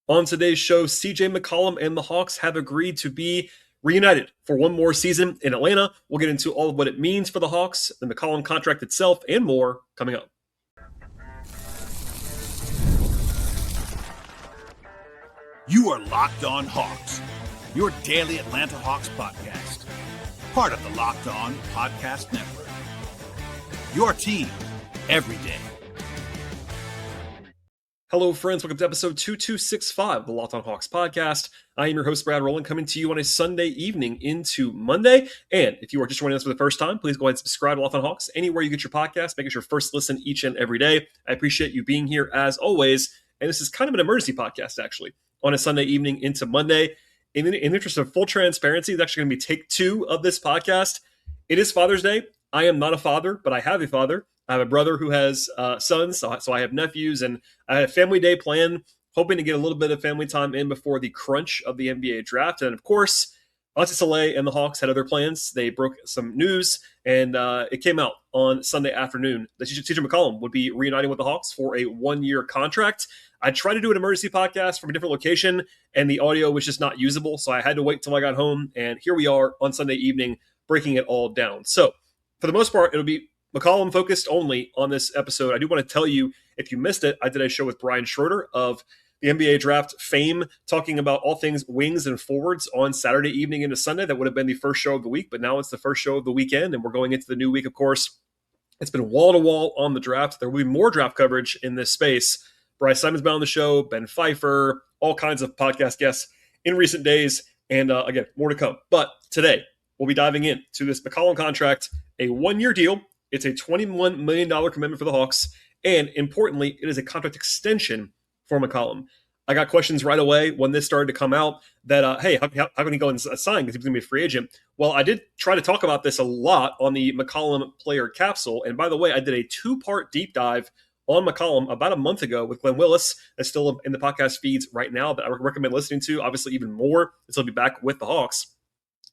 On today's show, CJ McCollum and the Hawks have agreed to be reunited for one more season in Atlanta. We'll get into all of what it means for the Hawks, the McCollum contract itself, and more coming up. You are Locked On Hawks, your daily Atlanta Hawks podcast. Part of the Locked On Podcast Network. Your team every day. Hello, friends. Welcome to episode 2265 of the Locked On Hawks podcast. I am your host, Rowland, coming to you on a Sunday evening into Monday. And if you are just joining us for the first time, please go ahead and subscribe to Locked On Hawks anywhere you get your podcast. Make it your first listen each and every day. I appreciate you being here as always. And this is kind of an emergency podcast, actually, on a Sunday evening into Monday. In the interest of full transparency, it's actually going to be take two of this podcast. It is Father's Day. I am not a father, but I have a father. I have a brother who has sons, so I have nephews, and I had a family day planned, hoping to get a little bit of family time in before the crunch of the NBA draft. And of course, Ante Soleil and the Hawks had other plans. They broke some news, and it came out on Sunday afternoon that CJ McCollum would be reuniting with the Hawks for a one-year contract. I tried to do an emergency podcast from a different location, and the audio was just not usable, so I had to wait till I got home, and here we are on Sunday evening breaking it all down. So for the most part, it'll be McCollum focused only on this episode. I do want to tell you, if you missed it, I did a show with Brian Schroeder of the NBA draft fame, talking about all things wings and forwards on Saturday evening into Sunday. That would have been the first show of the week, but now it's the first show of the weekend, and we're going into the new week, of course. It's been wall-to-wall on the draft. There will be more draft coverage in this space. Bryce Simon's been on the show, Ben Pfeiffer, all kinds of podcast guests in recent days, and again, more to come. But today, we'll be diving into this McCollum contract, a one-year deal. It's a $21 million commitment for the Hawks, and importantly, it is a contract extension for McCollum. I got questions right away when this started to come out that, hey, how can he go and sign because he's going to be a free agent? Well, I did try to talk about this a lot on the McCollum player capsule, and by the way, I did a two-part deep dive on McCollum about a month ago with Glenn Willis. That's still in the podcast feeds right now that I recommend listening to, obviously even more, as he'll be back with the Hawks.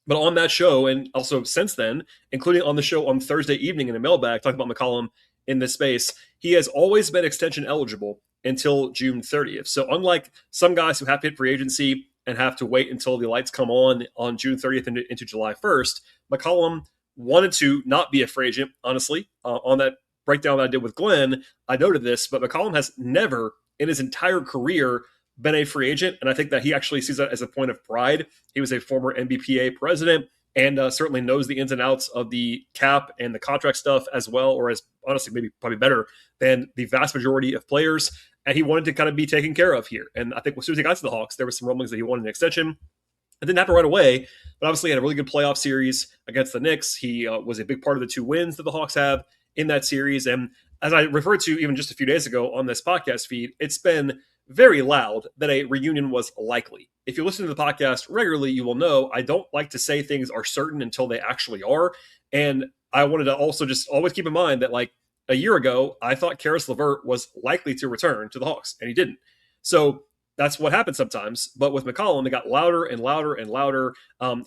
But on that show, and also since then, including on the show on Thursday evening in a mailbag, talking about McCollum in this space, he has always been extension eligible until June 30th. So unlike some guys who have to hit free agency and have to wait until the lights come on June 30th into July 1st, McCollum wanted to not be a free agent, honestly. On that breakdown that I did with Glenn, I noted this, but McCollum has never in his entire career been a free agent, and I think that he actually sees that as a point of pride. He was a former NBPA president and certainly knows the ins and outs of the cap and the contract stuff as well, or as honestly maybe probably better than the vast majority of players, and he wanted to kind of be taken care of here. And I think as soon as he got to the Hawks, there was some rumblings that he wanted an extension. It didn't happen right away, but obviously he had a really good playoff series against the Knicks. He was a big part of the two wins that the Hawks have in that series, and as I referred to even just a few days ago on this podcast feed, it's been very loud that a reunion was likely. If you listen to the podcast regularly, you will know I don't like to say things are certain until they actually are. And I wanted to also just always keep in mind that like a year ago, I thought Karis LeVert was likely to return to the Hawks, and he didn't. So that's what happens sometimes. But with McCollum, it got louder and louder and louder.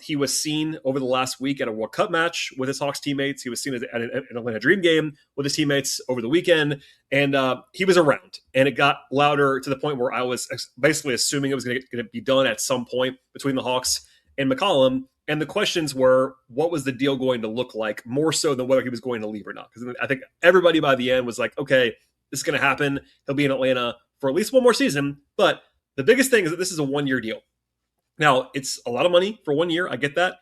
He was seen over the last week at a World Cup match with his Hawks teammates. He was seen at an Atlanta Dream game with his teammates over the weekend. And he was around. And it got louder to the point where I was basically assuming it was going to be done at some point between the Hawks and McCollum. And the questions were, what was the deal going to look like, more so than whether he was going to leave or not? Because I think everybody by the end was like, okay, this is going to happen. He'll be in Atlanta for at least one more season. But the biggest thing is that this is a one-year deal. Now, it's a lot of money for 1 year. I get that.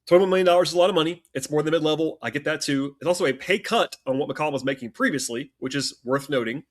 $21 million is a lot of money. It's more than mid-level. I get that too. It's also a pay cut on what McCollum was making previously, which is worth noting.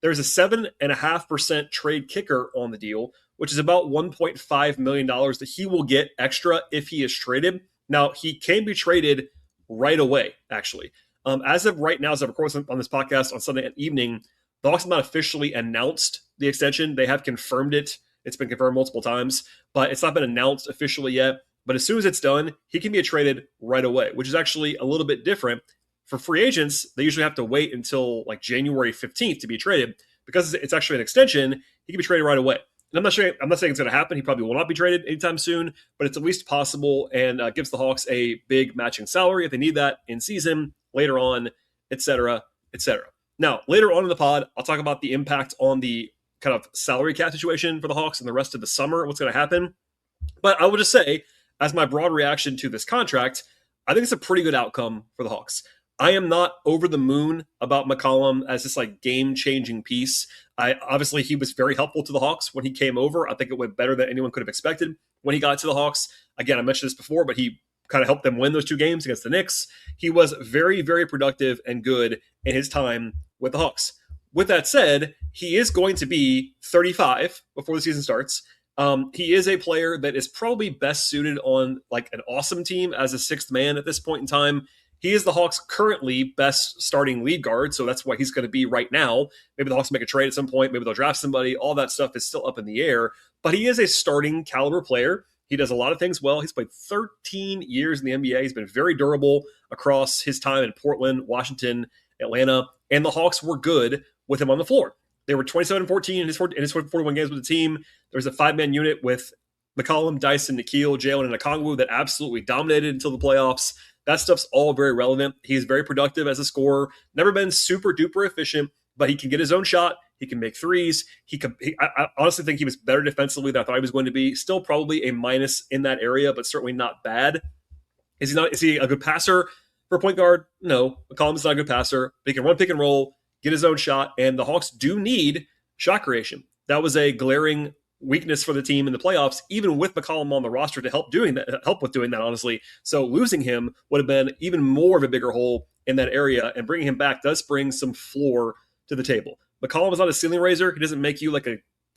There's a 7.5% trade kicker on the deal, which is about $1.5 million that he will get extra if he is traded. Now, he can be traded right away, actually. As of right now, as of course on this podcast on Sunday evening, the Hawks have not officially announced the extension. They have confirmed it. It's been confirmed multiple times, but it's not been announced officially yet. But as soon as it's done, he can be traded right away, which is actually a little bit different. For free agents, they usually have to wait until like January 15th to be traded. Because it's actually an extension, he can be traded right away. And I'm not saying it's going to happen. He probably will not be traded anytime soon, but it's at least possible and gives the Hawks a big matching salary if they need that in season, later on, et cetera, et cetera. Now, later on in the pod, I'll talk about the impact on the kind of salary cap situation for the Hawks and the rest of the summer, what's going to happen. But I will just say, as my broad reaction to this contract, I think it's a pretty good outcome for the Hawks. I am not over the moon about McCollum as this like game-changing piece. Obviously, he was very helpful to the Hawks when he came over. I think it went better than anyone could have expected when he got to the Hawks. Again, I mentioned this before, but he kind of helped them win those 2 games against the Knicks. He was very, very productive and good in his time with the Hawks. With that said, he is going to be 35 before the season starts. He is a player that is probably best suited on like an awesome team as a 6th man at this point in time. He is the Hawks' currently best starting lead guard, so that's why he's going to be right now. Maybe the Hawks make a trade at some point. Maybe they'll draft somebody. All that stuff is still up in the air. But he is a starting caliber player. He does a lot of things well. He's played 13 years in the NBA. He's been very durable across his time in Portland, Washington, Atlanta, and the Hawks were good with him on the floor. They were 27-14 in his 41 games with the team. There was a 5-man unit with McCollum, Dyson, Nikhil, Jalen, and Okongwu that absolutely dominated until the playoffs. That stuff's all very relevant. He's very productive as a scorer. Never been super duper efficient, but he can get his own shot. He can make threes. I honestly think he was better defensively than I thought he was going to be. Still probably a minus in that area, but certainly not bad. Is he a good passer for a point guard? No. McCollum's not a good passer. But he can run pick and roll, get his own shot, and the Hawks do need shot creation. That was a glaring weakness for the team in the playoffs, even with McCollum on the roster to help with doing that, honestly. So losing him would have been even more of a bigger hole in that area, and bringing him back does bring some floor to the table. McCollum is not a ceiling raiser. He doesn't make you like a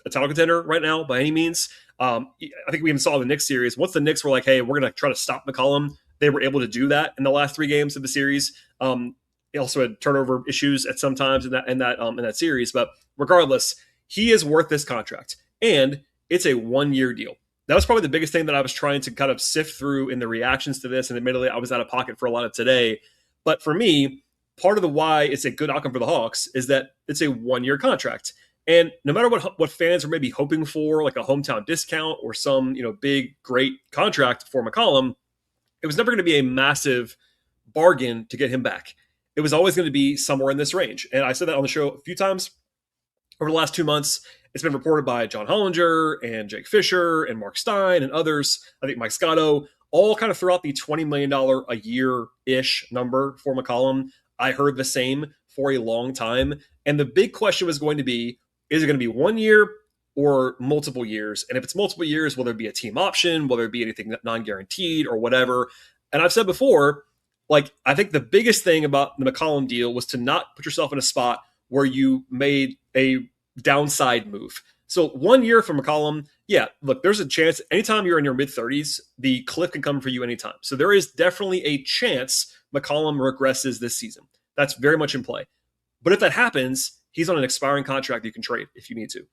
title contender right now by any means. I think we even saw the Knicks series. Once the Knicks were like, hey, we're going to try to stop McCollum, they were able to do that in the last 3 games of the series. He also had turnover issues at some times in that series. But regardless, he is worth this contract. And it's a 1-year deal. That was probably the biggest thing that I was trying to kind of sift through in the reactions to this. And admittedly, I was out of pocket for a lot of today. But for me, part of the why it's a good outcome for the Hawks is that it's a 1-year contract. And no matter what fans are maybe hoping for, like a hometown discount or some big, great contract for McCollum, it was never going to be a massive bargain to get him back. It was always going to be somewhere in this range. And I said that on the show a few times over the last 2 months. It's been reported by John Hollinger and Jake Fisher and Mark Stein and others. I think Mike Scotto, all kind of throughout the $20 million a year-ish number for McCollum. I heard the same for a long time. And the big question was going to be, is it going to be 1 year or multiple years? And if it's multiple years, will there be a team option? Will there be anything non-guaranteed or whatever? And I've said before, I think the biggest thing about the McCollum deal was to not put yourself in a spot where you made a downside move. So 1 year for McCollum, yeah, look, there's a chance anytime you're in your mid-30s, the cliff can come for you anytime. So there is definitely a chance McCollum regresses this season. That's very much in play. But if that happens, he's on an expiring contract you can trade if you need to.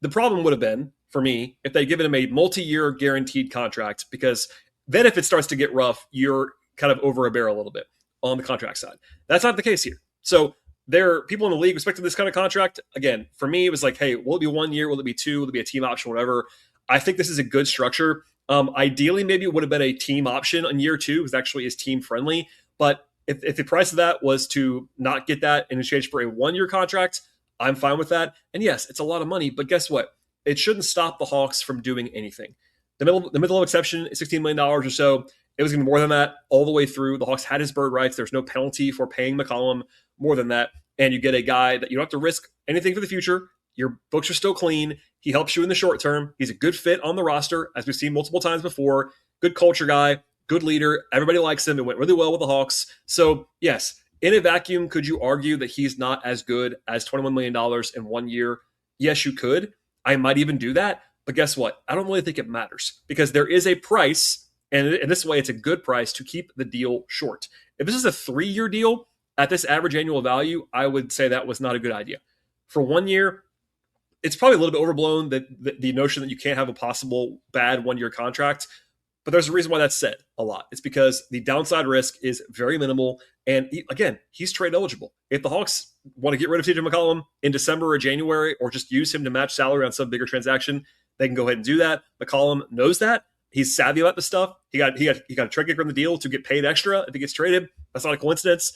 The problem would have been, for me, if they'd given him a multi-year guaranteed contract, because then if it starts to get rough, you're kind of over a barrel a little bit on the contract side. That's not the case here. So there are people in the league respecting this kind of contract. Again, for me, it was like, hey, will it be 1 year? Will it be 2? Will it be a team option? Whatever. I think this is a good structure. Ideally, maybe it would have been a team option on year 2, because actually is team friendly. But if the price of that was to not get that in exchange for a 1-year contract, I'm fine with that. And yes, it's a lot of money, but guess what? It shouldn't stop the Hawks from doing anything. The middle of exception is $16 million or so. It was going to be more than that all the way through. The Hawks had his bird rights. There's no penalty for paying McCollum more than that. And you get a guy that you don't have to risk anything for the future. Your books are still clean. He helps you in the short term. He's a good fit on the roster, as we've seen multiple times before. Good culture guy, good leader. Everybody likes him. It went really well with the Hawks. So yes, in a vacuum, could you argue that he's not as good as $21 million in 1 year? Yes, you could. I might even do that. But guess what? I don't really think it matters, because there is a price, and in this way, it's a good price to keep the deal short. If this is a 3-year deal at this average annual value, I would say that was not a good idea. For 1 year, it's probably a little bit overblown, that the notion that you can't have a possible bad 1-year contract. But there's a reason why that's said a lot. It's because the downside risk is very minimal. And again, he's trade eligible. If the Hawks want to get rid of CJ McCollum in December or January, or just use him to match salary on some bigger transaction, they can go ahead and do that. McCollum knows that. He's savvy about the stuff. He got a trade kicker in the deal to get paid extra if he gets traded. That's not a coincidence.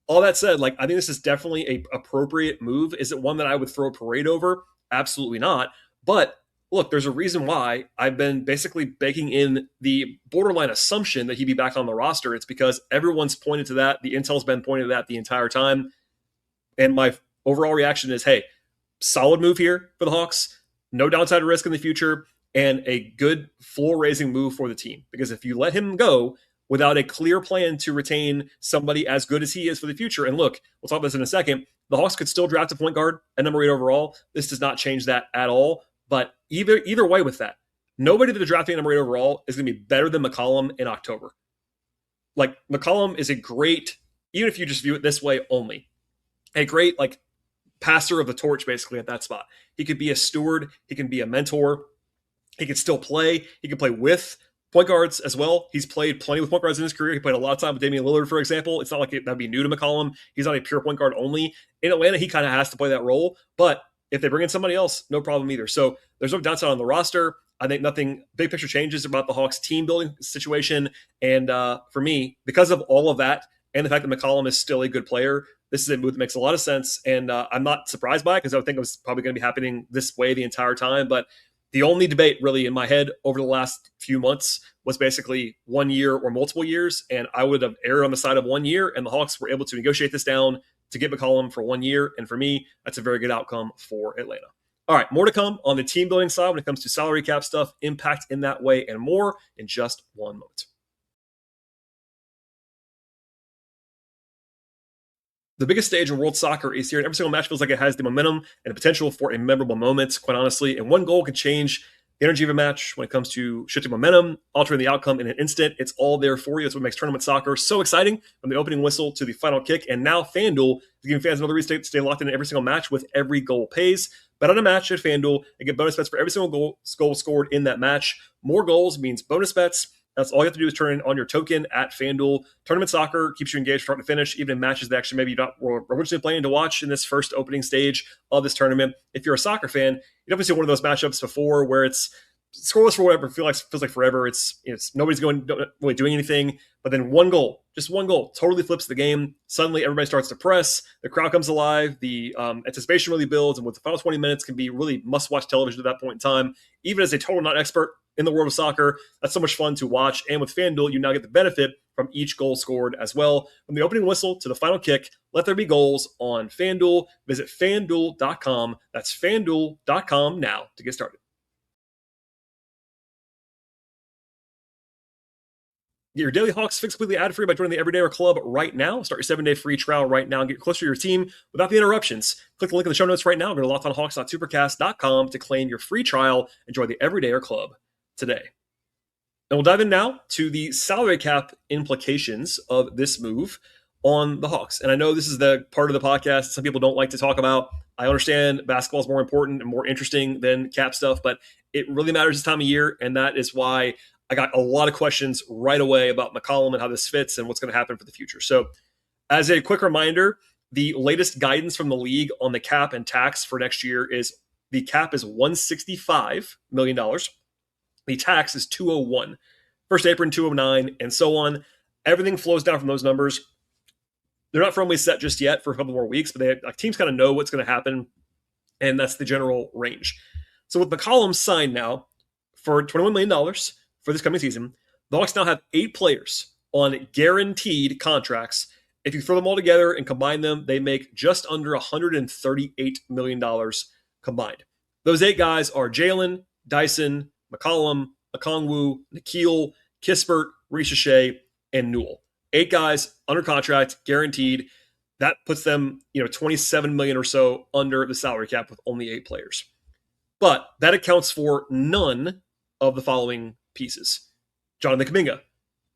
All that said, I think this is definitely a appropriate move. Is it one that I would throw a parade over? Absolutely not. But look, there's a reason why I've been basically baking in the borderline assumption that he'd be back on the roster. It's because everyone's pointed to that. The intel's been pointed to that the entire time. And my overall reaction is, hey, solid move here for the Hawks. No downside risk in the future, and a good floor-raising move for the team. Because if you let him go without a clear plan to retain somebody as good as he is for the future, and look, we'll talk about this in a second, the Hawks could still draft a point guard at number 8 overall. This does not change that at all. But either way with that, nobody that they're drafting at number 8 overall is going to be better than McCollum in October. Like, McCollum is a great, even if you just view it this way only, a great, like, passer of the torch, basically, at that spot. He could be a steward. He can be a mentor. He can still play. He can play with point guards as well. He's played plenty with point guards in his career. He played a lot of time with Damian Lillard, for example. It's not like that'd be new to McCollum. He's not a pure point guard only. In Atlanta, he kind of has to play that role. But if they bring in somebody else, no problem either. So there's no downside on the roster. I think nothing big picture changes about the Hawks team building situation. And for me, because of all of that and the fact that McCollum is still a good player, this is a move that makes a lot of sense. And I'm not surprised by it because I would think it was probably going to be happening this way the entire time. But the only debate really in my head over the last few months was basically 1 year or multiple years. And I would have erred on the side of 1 year. And the Hawks were able to negotiate this down to get McCollum for 1 year. And for me, that's a very good outcome for Atlanta. All right, more to come on the team building side when it comes to salary cap stuff, impact in that way, and more in just one moment. The biggest stage in world soccer is here, and every single match feels like it has the momentum and the potential for a memorable moment, quite honestly. And one goal can change the energy of a match when it comes to shifting momentum, altering the outcome in an instant. It's all there for you. That's what makes tournament soccer so exciting, from the opening whistle to the final kick. And now FanDuel is giving fans another reason to stay locked in every single match with every goal pays. Bet on a match at FanDuel and get bonus bets for every single goal scored in that match. More goals means bonus bets. That's all you have to do is turn on your token at FanDuel. Tournament soccer keeps you engaged from start to finish, even in matches that actually maybe you were originally planning to watch in this first opening stage of this tournament. If you're a soccer fan, you've definitely seen one of those matchups before where it's scoreless for whatever, feels like forever. It's nobody's really doing anything, but then just one goal, totally flips the game. Suddenly, everybody starts to press. The crowd comes alive. The anticipation really builds, and with the final 20 minutes, can be really must-watch television at that point in time. Even as a total non-expert in the world of soccer, that's so much fun to watch. And with FanDuel, you now get the benefit from each goal scored as well. From the opening whistle to the final kick, let there be goals on FanDuel. Visit FanDuel.com. That's FanDuel.com now to get started. Get your Daily Hawks fix completely ad-free by joining the Everydayer Club right now. Start your 7-day free trial right now and get closer to your team without the interruptions. Click the link in the show notes right now. Go to lockedonhawks.supercast.com to claim your free trial and join the Everydayer Club today. And we'll dive in now to the salary cap implications of this move on the Hawks. And I know this is the part of the podcast some people don't like to talk about. I understand basketball is more important and more interesting than cap stuff, but it really matters this time of year, and that is why I got a lot of questions right away about McCollum and how this fits and what's going to happen for the future. So as a quick reminder, the latest guidance from the league on the cap and tax for next year is the cap is $165 million. The tax is 201. First apron, 209, and so on. Everything flows down from those numbers. They're not firmly set just yet for a couple more weeks, but teams kind of know what's going to happen, and that's the general range. So with McCollum signed now for $21 million for this coming season, the Hawks now have 8 players on guaranteed contracts. If you throw them all together and combine them, they make just under $138 million combined. Those 8 guys are Jalen, Dyson, McCollum, Okongwu, Nikhil, Kispert, Richeche, and Newell. 8 guys under contract, guaranteed. That puts them, $27 million or so under the salary cap with only 8 players. But that accounts for none of the following pieces. Jonathan Kuminga,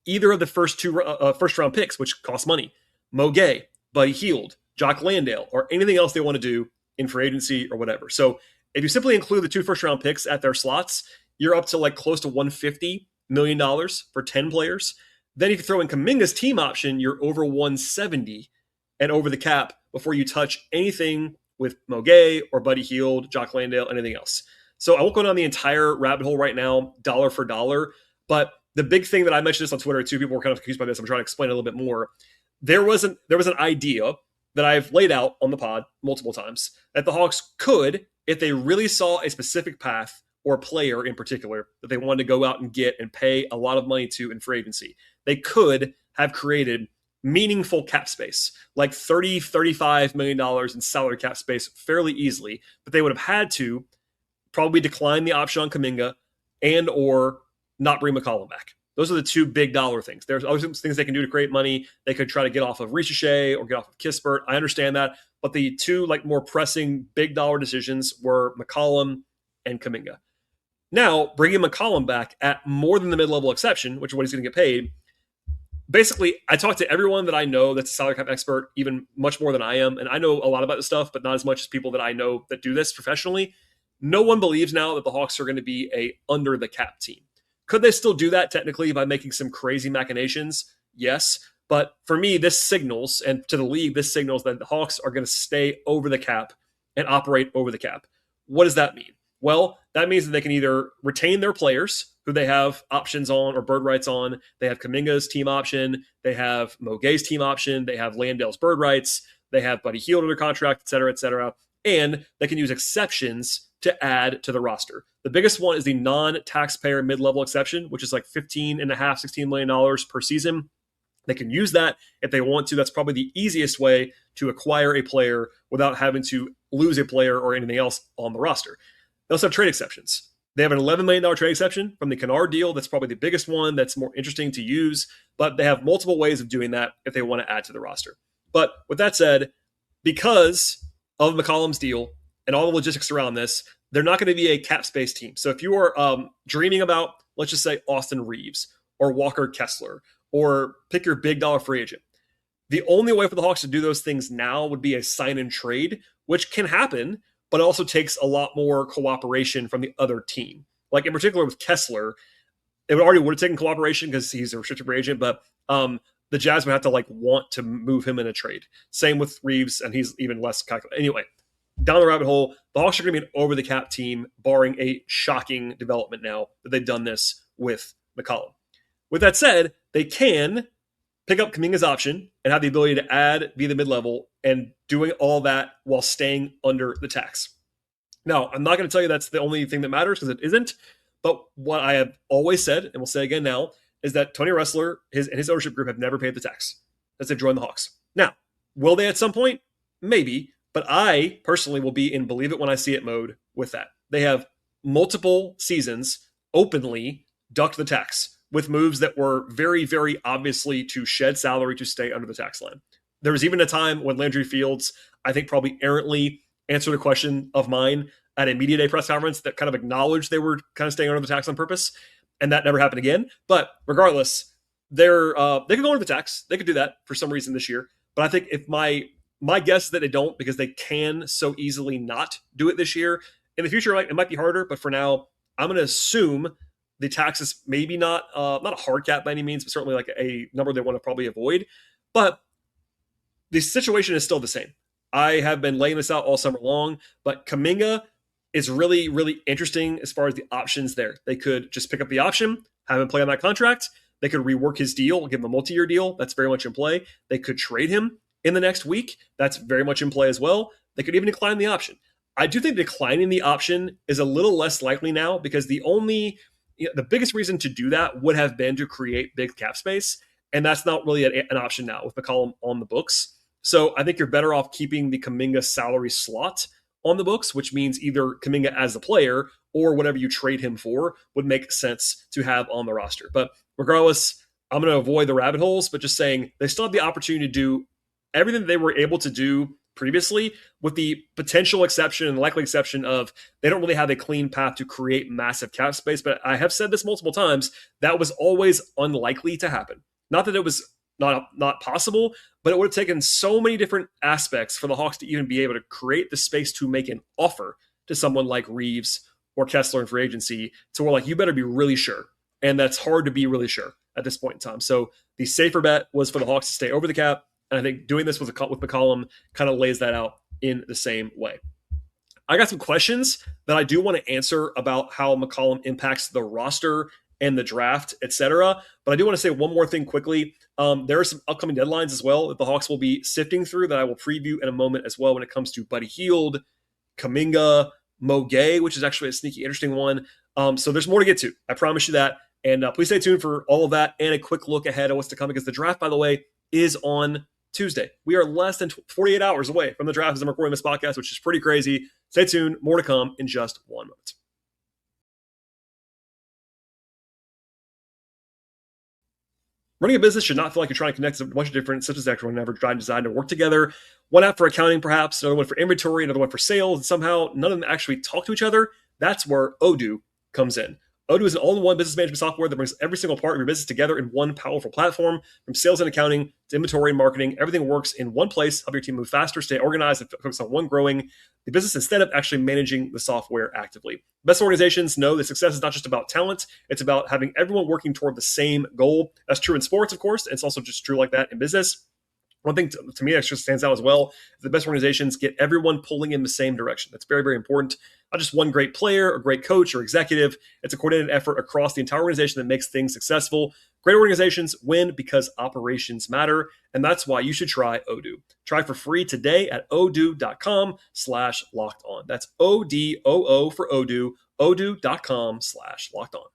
either of the first 2 first-round picks, which cost money, Mo Gay, Buddy Hield, Jock Landale, or anything else they want to do in free agency or whatever. So if you simply include the 2 first-round picks at their slots, you're up to close to $150 million for 10 players. Then if you throw in Kuminga's team option, you're over 170 and over the cap before you touch anything with Mo Gay or Buddy Hield, Jock Landale, anything else. So I won't go down the entire rabbit hole right now, dollar for dollar, but the big thing that I mentioned this on Twitter too, people were kind of confused by this. I'm trying to explain it a little bit more. There was an idea that I've laid out on the pod multiple times that the Hawks could if they really saw a specific path or a player in particular that they wanted to go out and get and pay a lot of money to in free agency, they could have created meaningful cap space, like $35 million in salary cap space fairly easily, but they would have had to probably decline the option on Kuminga and or not bring McCollum back. Those are the two big dollar things. There's other things they can do to create money. They could try to get off of Ricochet or get off of Kispert. I understand that. But the two like more pressing big dollar decisions were McCollum and Kuminga. Now, bringing McCollum back at more than the mid-level exception, which is what he's going to get paid, basically, I talked to everyone that I know that's a salary cap expert, even much more than I am. And I know a lot about this stuff, but not as much as people that I know that do this professionally. No one believes now that the Hawks are going to be a under the cap team. Could they still do that technically by making some crazy machinations? Yes. But for me, this signals, and to the league, this signals that the Hawks are going to stay over the cap and operate over the cap. What does that mean? Well, that means that they can either retain their players who they have options on or bird rights on. They have Kuminga's team option. They have Mo Gay's team option. They have Landale's bird rights. They have Buddy Hield under contract, et cetera, et cetera. And they can use exceptions to add to the roster. The biggest one is the non-taxpayer mid-level exception, which is like $15.5, $16 million per season. They can use that if they want to. That's probably the easiest way to acquire a player without having to lose a player or anything else on the roster. They also have trade exceptions. They have an $11 million trade exception from the Kennard deal. That's probably the biggest one that's more interesting to use, but they have multiple ways of doing that if they want to add to the roster. But with that said, because of McCollum's deal and all the logistics around this, they're not going to be a cap space team. So if you are dreaming about, let's just say, Austin Reeves or Walker Kessler, or pick your big dollar free agent, the only way for the Hawks to do those things now would be a sign and trade, which can happen, but it also takes a lot more cooperation from the other team. Like in particular with Kessler, it would have taken cooperation because he's a restricted free agent, but the Jazz would have to like want to move him in a trade. Same with Reeves, and he's even less calculated. Anyway, down the rabbit hole, the Hawks are going to be an over the cap team, barring a shocking development now that they've done this with McCollum. With that said, they can pick up Kuminga's option and have the ability to add via the mid-level and doing all that while staying under the tax. Now, I'm not going to tell you that's the only thing that matters because it isn't, but what I have always said, and we'll say again now, is that Tony Ressler and his ownership group have never paid the tax as they've joined the Hawks. Now, will they at some point? Maybe, but I personally will be in believe it when I see it mode with that. They have multiple seasons openly ducked the tax with moves that were very, very obviously to shed salary to stay under the tax line. There was even a time when Landry Fields, I think probably errantly answered a question of mine at a media day press conference that kind of acknowledged they were kind of staying under the tax on purpose, and that never happened again. But regardless, they could go under the tax. They could do that for some reason this year. But I think if my guess is that they don't because they can so easily not do it this year. In the future, it might be harder, but for now, I'm going to assume the tax is maybe not a hard cap by any means, but certainly like a number they want to probably avoid. But the situation is still the same. I have been laying this out all summer long, but Kuminga is really, really interesting as far as the options there. They could just pick up the option, have him play on that contract. They could rework his deal, give him a multi-year deal. That's very much in play. They could trade him in the next week. That's very much in play as well. They could even decline the option. I do think declining the option is a little less likely now because the biggest reason to do that would have been to create big cap space. And that's not really an option now with McCollum on the books. So I think you're better off keeping the Kuminga salary slot on the books, which means either Kuminga as a player or whatever you trade him for would make sense to have on the roster. But regardless, I'm going to avoid the rabbit holes, but just saying they still have the opportunity to do everything that they were able to do previously, with the potential exception and likely exception of they don't really have a clean path to create massive cap space. But I have said this multiple times, that was always unlikely to happen. Not that it was not possible, but it would have taken so many different aspects for the Hawks to even be able to create the space to make an offer to someone like Reeves or Kessler in free agency to where you better be really sure. And that's hard to be really sure at this point in time. So the safer bet was for the Hawks to stay over the cap. And I think doing this with McCollum kind of lays that out in the same way. I got some questions that I do want to answer about how McCollum impacts the roster and the draft, etc. But I do want to say one more thing quickly. There are some upcoming deadlines as well that the Hawks will be sifting through that I will preview in a moment as well when it comes to Buddy Hield, Kuminga, Mo Gay, which is actually a sneaky, interesting one. So there's more to get to. I promise you that. And please stay tuned for all of that and a quick look ahead of what's to come, because the draft, by the way, is on Tuesday. We are less than 48 hours away from the draft as I'm recording this podcast, which is pretty crazy. Stay tuned. More to come in just one moment. Running a business should not feel like you're trying to connect a bunch of different systems that whenever trying to design to work together. One app for accounting, perhaps, another one for inventory, another one for sales, and somehow none of them actually talk to each other. That's where Odoo comes in. Odoo is an all-in-one business management software that brings every single part of your business together in one powerful platform. From sales and accounting to inventory and marketing, everything works in one place, help your team move faster, stay organized, and focus on one growing the business instead of actually managing the software actively. Best organizations know that success is not just about talent, it's about having everyone working toward the same goal. That's true in sports, of course, and it's also just true like that in business. One thing to me that just stands out as well is the best organizations get everyone pulling in the same direction. That's very, very important. Not just one great player or great coach or executive. It's a coordinated effort across the entire organization that makes things successful. Great organizations win because operations matter, and that's why you should try Odoo. Try for free today at odoo.com/lockedon. That's ODOO for Odoo, odoo.com/lockedon.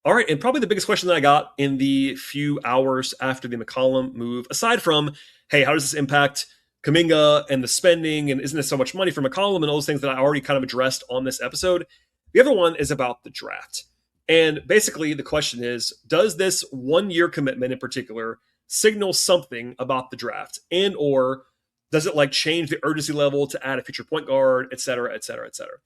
All right, and probably the biggest question that I got in the few hours after the McCollum move, aside from, hey, how does this impact Kuminga and the spending, and isn't this so much money for McCollum, and all those things that I already kind of addressed on this episode? The other one is about the draft. And basically the question is, does this 1-year commitment in particular signal something about the draft? And or does it like change the urgency level to add a future point guard, et cetera, et cetera, et cetera?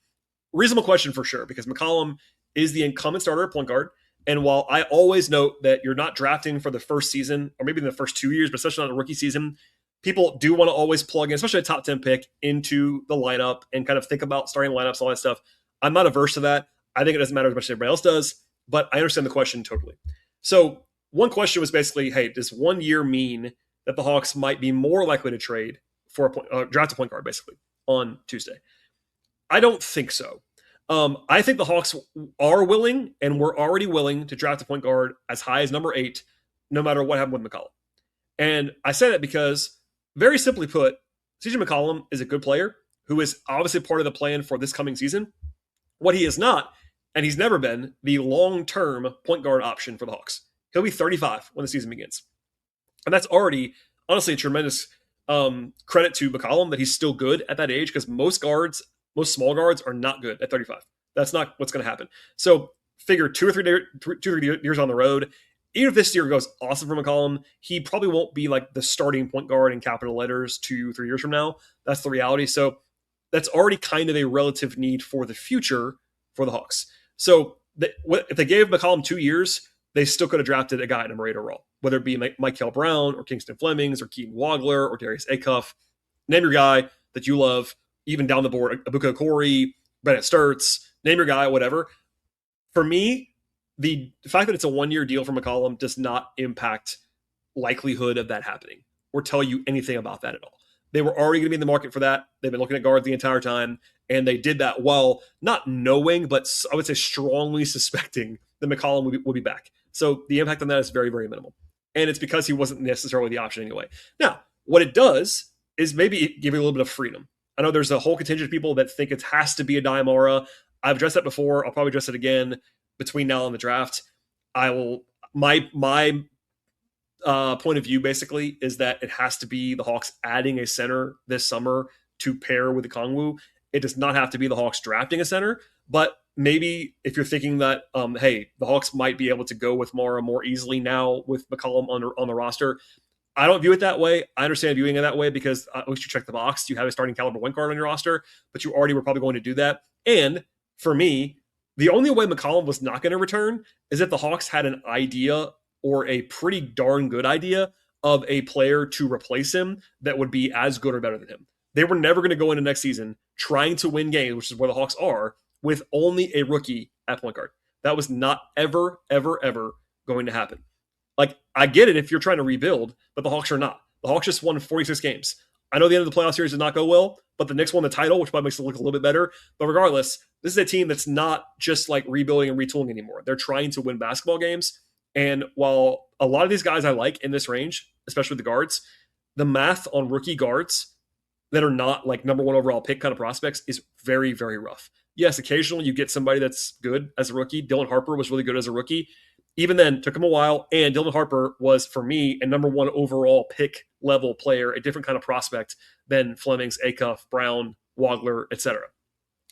Reasonable question for sure, because McCollum is the incumbent starter at point guard. And while I always note that you're not drafting for the first season, or maybe in the first 2 years, but especially not the rookie season, people do want to always plug in, especially a top 10 pick, into the lineup and kind of think about starting lineups, all that stuff. I'm not averse to that. I think it doesn't matter as much as everybody else does, but I understand the question totally. So one question was basically, hey, does 1 year mean that the Hawks might be more likely to trade for a draft a point guard, basically, on Tuesday? I don't think so. I think the Hawks are willing, and we're already willing to draft a point guard as high as number 8, no matter what happened with McCollum. And I say that because, very simply put, CJ McCollum is a good player who is obviously part of the plan for this coming season. What he is not, and he's never been, the long-term point guard option for the Hawks. He'll be 35 when the season begins. And that's already, honestly, a tremendous credit to McCollum that he's still good at that age, because most small guards are not good at 35. That's not what's going to happen. So figure 2 or 3 years on the road. Even if this year goes awesome for McCollum, he probably won't be like the starting point guard in capital letters 2-3 years from now. That's the reality. So that's already kind of a relative need for the future for the Hawks. So if they gave McCollum 2 years, they still could have drafted a guy at number 8 overall, whether it be Michael Brown or Kingston Flemings or Keaton Wagler or Darius Acuff. Name your guy that you love. Even down the board, Abuka Corey, Bennett Sturts, name your guy, whatever. For me, the fact that it's a 1-year deal for McCollum does not impact likelihood of that happening or tell you anything about that at all. They were already going to be in the market for that. They've been looking at guards the entire time, and they did that while not knowing, but I would say strongly suspecting that McCollum would be back. So the impact on that is very, very minimal. And it's because he wasn't necessarily the option anyway. Now, what it does is maybe give you a little bit of freedom. I know there's a whole contingent of people that think it has to be a Diamara. I've addressed that before. I'll probably address it again between now and the draft. My point of view basically is that it has to be the Hawks adding a center this summer to pair with the Kongwu. It does not have to be the Hawks drafting a center, but maybe if you're thinking that, hey, the Hawks might be able to go with Mara more easily now with McCollum on the roster. I don't view it that way. I understand viewing it that way because at least you check the box. You have a starting caliber point guard on your roster, but you already were probably going to do that. And for me, the only way McCollum was not going to return is if the Hawks had an idea or a pretty darn good idea of a player to replace him that would be as good or better than him. They were never going to go into next season trying to win games, which is where the Hawks are, with only a rookie at point guard. That was not ever, ever, ever going to happen. Like, I get it if you're trying to rebuild, but the Hawks are not. The Hawks just won 46 games. I know the end of the playoff series did not go well, but the Knicks won the title, which probably makes it look a little bit better. But regardless, this is a team that's not just like rebuilding and retooling anymore. They're trying to win basketball games. And while a lot of these guys I like in this range, especially the guards, the math on rookie guards that are not like number one overall pick kind of prospects is very, very rough. Yes, occasionally you get somebody that's good as a rookie. Dylan Harper was really good as a rookie. Even then, took him a while. And Dylan Harper was, for me, a number one overall pick level player, a different kind of prospect than Flemings, Acuff, Brown, Wagler, etc.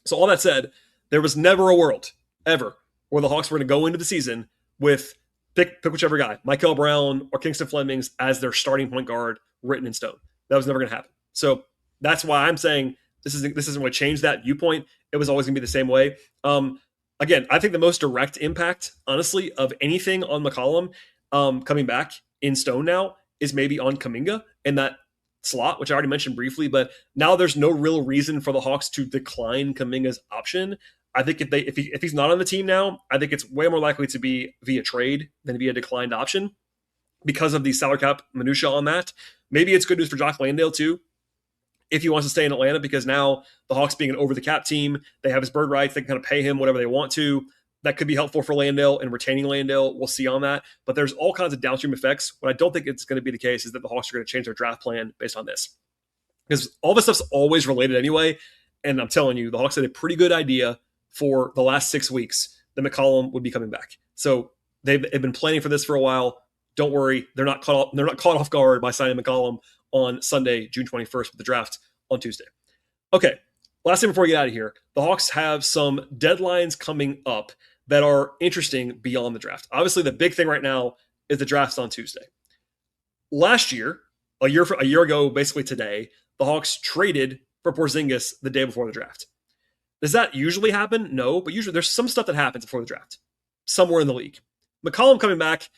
So all that said, there was never a world, ever, where the Hawks were going to go into the season with pick whichever guy, Michael Brown or Kingston Flemings, as their starting point guard written in stone. That was never going to happen. So that's why I'm saying this isn't going to change that viewpoint. It was always going to be the same way. Again, I think the most direct impact, honestly, of anything on McCollum coming back in stone now is maybe on Kuminga in that slot, which I already mentioned briefly. But now there's no real reason for the Hawks to decline Kuminga's option. I think if he's not on the team now, I think it's way more likely to be via trade than via declined option because of the salary cap minutia on that. Maybe it's good news for Jock Landale too, if he wants to stay in Atlanta, because now the Hawks being an over-the-cap team, they have his bird rights. They can kind of pay him whatever they want to. That could be helpful for Landale and retaining Landale. We'll see on that. But there's all kinds of downstream effects. What I don't think it's going to be the case is that the Hawks are going to change their draft plan based on this. Because all this stuff's always related anyway. And I'm telling you, the Hawks had a pretty good idea for the last 6 weeks that McCollum would be coming back. So they've been planning for this for a while. Don't worry. They're not caught off guard by signing McCollum on Sunday, June 21st, with the draft on Tuesday. Okay, last thing before we get out of here. The Hawks have some deadlines coming up that are interesting beyond the draft. Obviously, the big thing right now is the draft's on Tuesday. Last year, a year ago, basically today, the Hawks traded for Porzingis the day before the draft. Does that usually happen? No, but usually there's some stuff that happens before the draft, somewhere in the league. McCollum coming back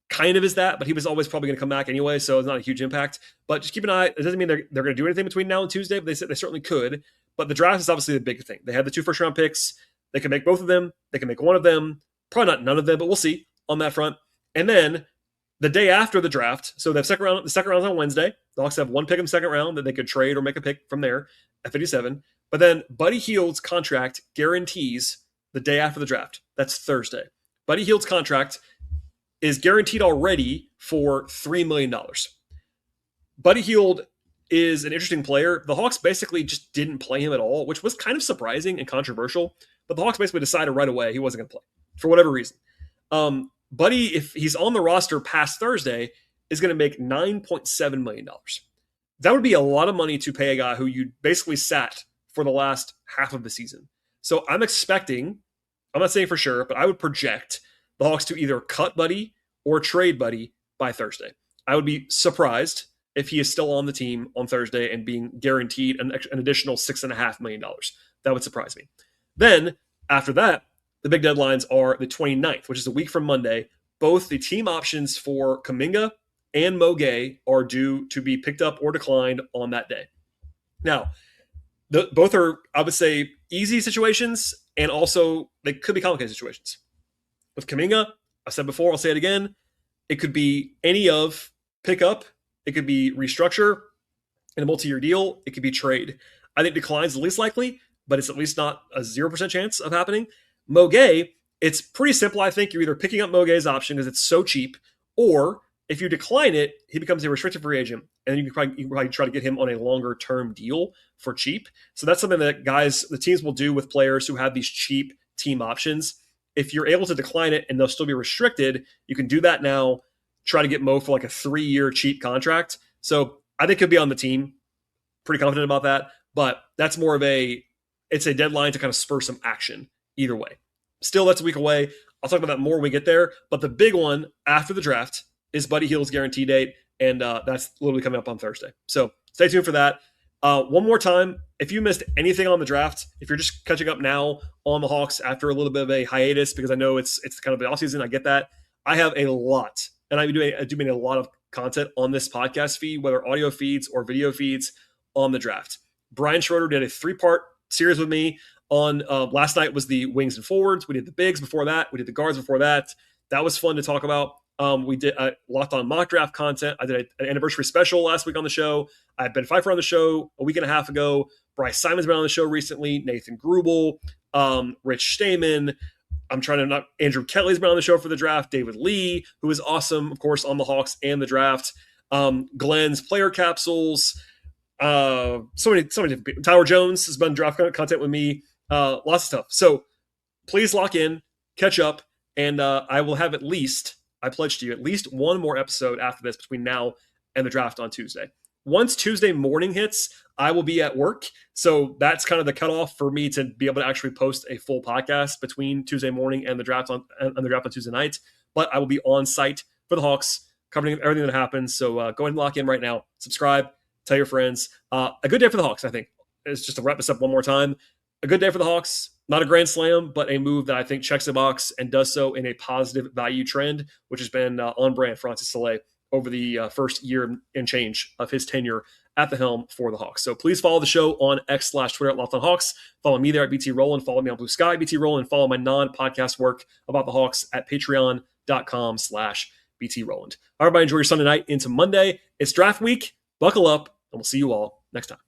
kind of is that, but he was always probably going to come back anyway, so it's not a huge impact. But just keep an eye. It doesn't mean they're going to do anything between now and Tuesday, but they said they certainly could. But the draft is obviously the big thing. They have the 2 first-round picks. They can make both of them. They can make one of them. Probably not none of them, but we'll see on that front. And then the day after the draft, so the second round is on Wednesday. The Hawks have one pick in the second round that they could trade or make a pick from there at 57. But then Buddy Hield's contract guarantees the day after the draft. That's Thursday. Buddy Hield's contract is guaranteed already for $3 million. Buddy Hield is an interesting player. The Hawks basically just didn't play him at all, which was kind of surprising and controversial. But the Hawks basically decided right away he wasn't going to play for whatever reason. Buddy, if he's on the roster past Thursday, is going to make $9.7 million. That would be a lot of money to pay a guy who you basically sat for the last half of the season. So I'm expecting, I'm not saying for sure, but I would project the Hawks to either cut Buddy or trade Buddy by Thursday. I would be surprised if he is still on the team on Thursday and being guaranteed an additional $6.5 million. That would surprise me. Then, after that, the big deadlines are the 29th, which is a week from Monday. Both the team options for Kuminga and Mo Gay are due to be picked up or declined on that day. Now, both are, I would say, easy situations, and also they could be complicated situations. With Kuminga, I said before, I'll say it again, it could be any of pickup, it could be restructure in a multi-year deal, it could be trade. I think decline's the least likely, but it's at least not a 0% chance of happening. Mo Gay, it's pretty simple, I think. You're either picking up Mo Gay's option because it's so cheap, or if you decline it, he becomes a restricted free agent, and you can probably try to get him on a longer-term deal for cheap. So that's something that the teams will do with players who have these cheap team options. If you're able to decline it and they'll still be restricted, you can do that now. Try to get Mo for like a 3-year cheap contract. So I think he'll be on the team. Pretty confident about that. But that's more of it's a deadline to kind of spur some action either way. Still, that's a week away. I'll talk about that more when we get there. But the big one after the draft is Buddy Hield's guarantee date. And that's literally coming up on Thursday. So stay tuned for that. One more time, if you missed anything on the draft, if you're just catching up now on the Hawks after a little bit of a hiatus, because I know it's kind of the offseason, I get that. I have a lot, and I do mean a lot of content on this podcast feed, whether audio feeds or video feeds on the draft. Brian Schroeder did a 3-part series with me on last night was the wings and forwards. We did the bigs before that. We did the guards before that. That was fun to talk about. We did locked on mock draft content. I did an anniversary special last week on the show. I had Ben Pfeiffer on the show a week and a half ago. Bryce Simon's been on the show recently. Nathan Grubel, Rich Stamen. Andrew Kelly's been on the show for the draft. David Lee, who is awesome, of course, on the Hawks and the draft. Glenn's player capsules, so many different people. Tyler Jones has been draft content with me, lots of stuff. So please lock in, catch up, and I will have I pledge to you, at least one more episode after this between now and the draft on Tuesday. Once Tuesday morning hits, I will be at work. So that's kind of the cutoff for me to be able to actually post a full podcast between Tuesday morning and the draft on Tuesday night. But I will be on site for the Hawks, covering everything that happens. So go ahead and lock in right now. Subscribe, tell your friends. A good day for the Hawks, I think. It's just to wrap this up one more time. A good day for the Hawks. Not a grand slam, but a move that I think checks the box and does so in a positive value trend, which has been on brand for Francis Saleh over the first year and change of his tenure at the helm for the Hawks. So please follow the show on X/Twitter at Locked On Hawks. Follow me there at BT Rowland. Follow me on Blue Sky, BT Rowland. Follow my non-podcast work about the Hawks at patreon.com/BT Rowland. Everybody enjoy your Sunday night into Monday. It's draft week. Buckle up, and we'll see you all next time.